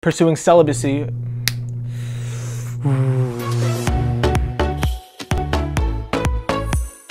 pursuing celibacy.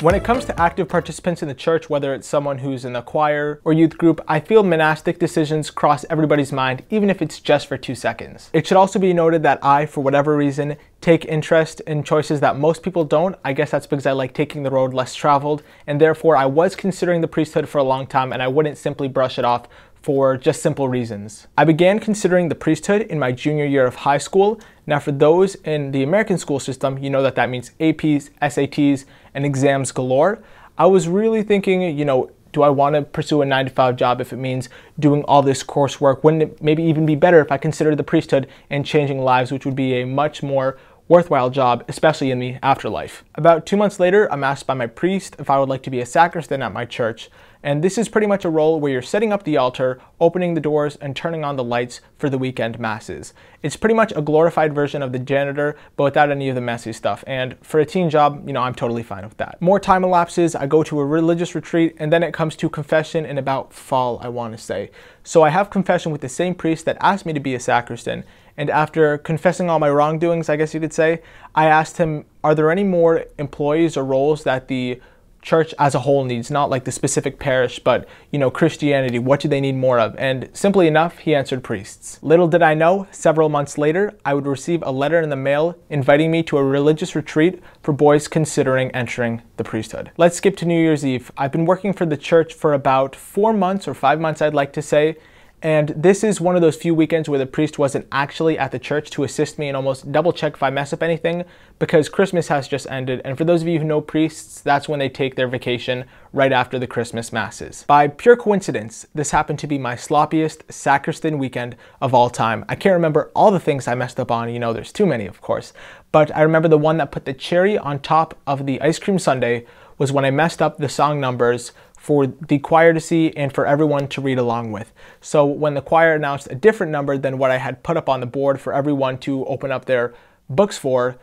When it comes to active participants in the church, whether it's someone who's in the choir or youth group, I feel monastic decisions cross everybody's mind, even if it's just for 2 seconds. It should also be noted that I, for whatever reason, take interest in choices that most people don't. I guess that's because I like taking the road less traveled, and therefore I was considering the priesthood for a long time, and I wouldn't simply brush it off for just simple reasons. I began considering the priesthood in my junior year of high school. Now for those in the American school system, you know that means APs, SATs, and exams galore. I was really thinking, do I want to pursue a 9-to-5 job if it means doing all this coursework? Wouldn't it maybe even be better if I considered the priesthood and changing lives, which would be a much more worthwhile job, especially in the afterlife? About 2 months later, I'm asked by my priest if I would like to be a sacristan at my church. And this is pretty much a role where you're setting up the altar, opening the doors, and turning on the lights for the weekend masses. It's pretty much a glorified version of the janitor, but without any of the messy stuff. And for a teen job, I'm totally fine with that. More time elapses, I go to a religious retreat, and then it comes to confession in about fall, I want to say. So I have confession with the same priest that asked me to be a sacristan. And after confessing all my wrongdoings, I guess you could say, I asked him, are there any more employees or roles that the church as a whole needs, not like the specific parish, but Christianity, what do they need more of? And simply enough, he answered priests. Little did I know, several months later, I would receive a letter in the mail inviting me to a religious retreat for boys considering entering the priesthood. Let's skip to New Year's Eve. I've been working for the church for about 4 months or 5 months, I'd like to say. And this is one of those few weekends where the priest wasn't actually at the church to assist me and almost double check if I mess up anything, because Christmas has just ended. And for those of you who know priests, that's when they take their vacation right after the Christmas masses. By pure coincidence, this happened to be my sloppiest sacristan weekend of all time. I can't remember all the things I messed up on, there's too many, of course. But I remember the one that put the cherry on top of the ice cream sundae was when I messed up the song numbers for the choir to see and for everyone to read along with. So when the choir announced a different number than what I had put up on the board for everyone to open up their books for,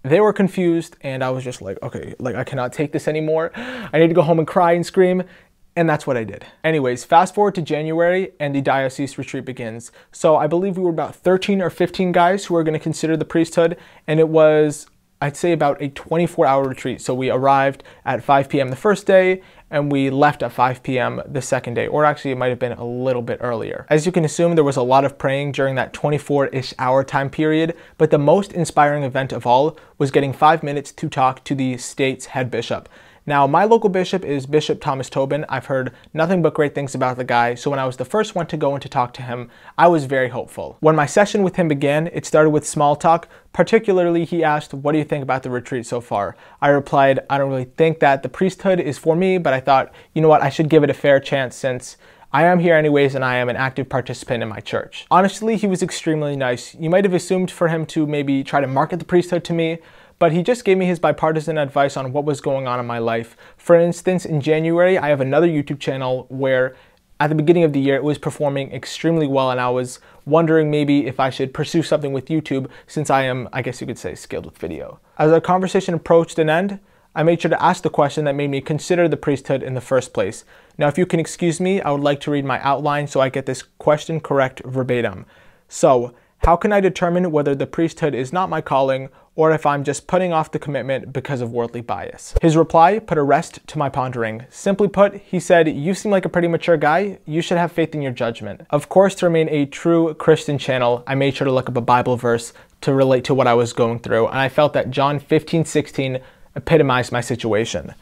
they were confused, and I was just like, okay, I cannot take this anymore. I need to go home and cry and scream. And that's what I did. Anyways, fast forward to January and the diocese retreat begins. So I believe we were about 13 or 15 guys who were going to consider the priesthood, and it was, I'd say, about a 24-hour retreat. So we arrived at 5 p.m. the first day, and we left at 5 p.m. the second day, or actually it might have been a little bit earlier. As you can assume, there was a lot of praying during that 24-ish hour time period, but the most inspiring event of all was getting 5 minutes to talk to the state's head bishop. Now, my local bishop is Bishop Thomas Tobin. I've heard nothing but great things about the guy, so when I was the first one to go in to talk to him, I was very hopeful. When my session with him began, it started with small talk. Particularly, he asked, what do you think about the retreat so far? I replied, I don't really think that the priesthood is for me, but I thought, you know what, I should give it a fair chance since I am here anyways and I am an active participant in my church. Honestly, he was extremely nice. You might have assumed for him to maybe try to market the priesthood to me, but he just gave me his bipartisan advice on what was going on in my life. For instance, in January, I have another YouTube channel where at the beginning of the year, it was performing extremely well, and I was wondering maybe if I should pursue something with YouTube since I am, I guess you could say, skilled with video. As our conversation approached an end, I made sure to ask the question that made me consider the priesthood in the first place. Now, if you can excuse me, I would like to read my outline so I get this question correct verbatim. So, how can I determine whether the priesthood is not my calling or if I'm just putting off the commitment because of worldly bias? His reply put a rest to my pondering. Simply put, he said, you seem like a pretty mature guy. You should have faith in your judgment. Of course, to remain a true Christian channel, I made sure to look up a Bible verse to relate to what I was going through, and I felt that John 15:16 epitomized my situation.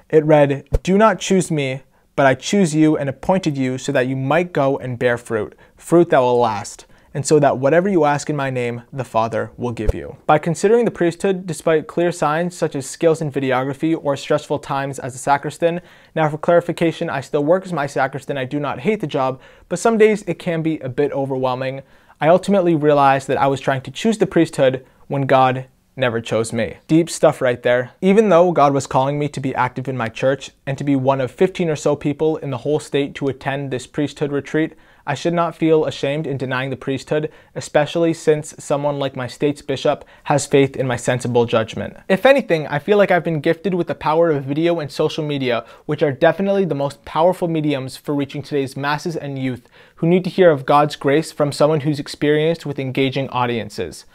It read, do not choose me, but I choose you and appointed you so that you might go and bear fruit, fruit that will last, and so that whatever you ask in my name, the Father will give you. By considering the priesthood, despite clear signs such as skills in videography or stressful times as a sacristan, now for clarification, I still work as my sacristan, I do not hate the job, but some days it can be a bit overwhelming. I ultimately realized that I was trying to choose the priesthood when God never chose me. Deep stuff right there. Even though God was calling me to be active in my church and to be one of 15 or so people in the whole state to attend this priesthood retreat, I should not feel ashamed in denying the priesthood, especially since someone like my state's bishop has faith in my sensible judgment. If anything, I feel like I've been gifted with the power of video and social media, which are definitely the most powerful mediums for reaching today's masses and youth who need to hear of God's grace from someone who's experienced with engaging audiences.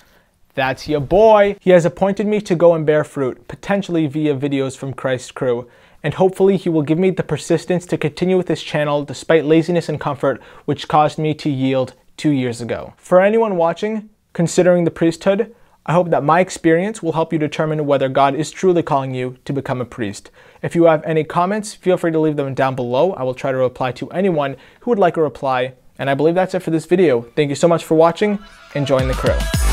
That's your boy! He has appointed me to go and bear fruit, potentially via videos from Christ's crew, and hopefully he will give me the persistence to continue with this channel despite laziness and comfort, which caused me to yield 2 years ago. For anyone watching, considering the priesthood, I hope that my experience will help you determine whether God is truly calling you to become a priest. If you have any comments, feel free to leave them down below. I will try to reply to anyone who would like a reply. And I believe that's it for this video. Thank you so much for watching and join the crew.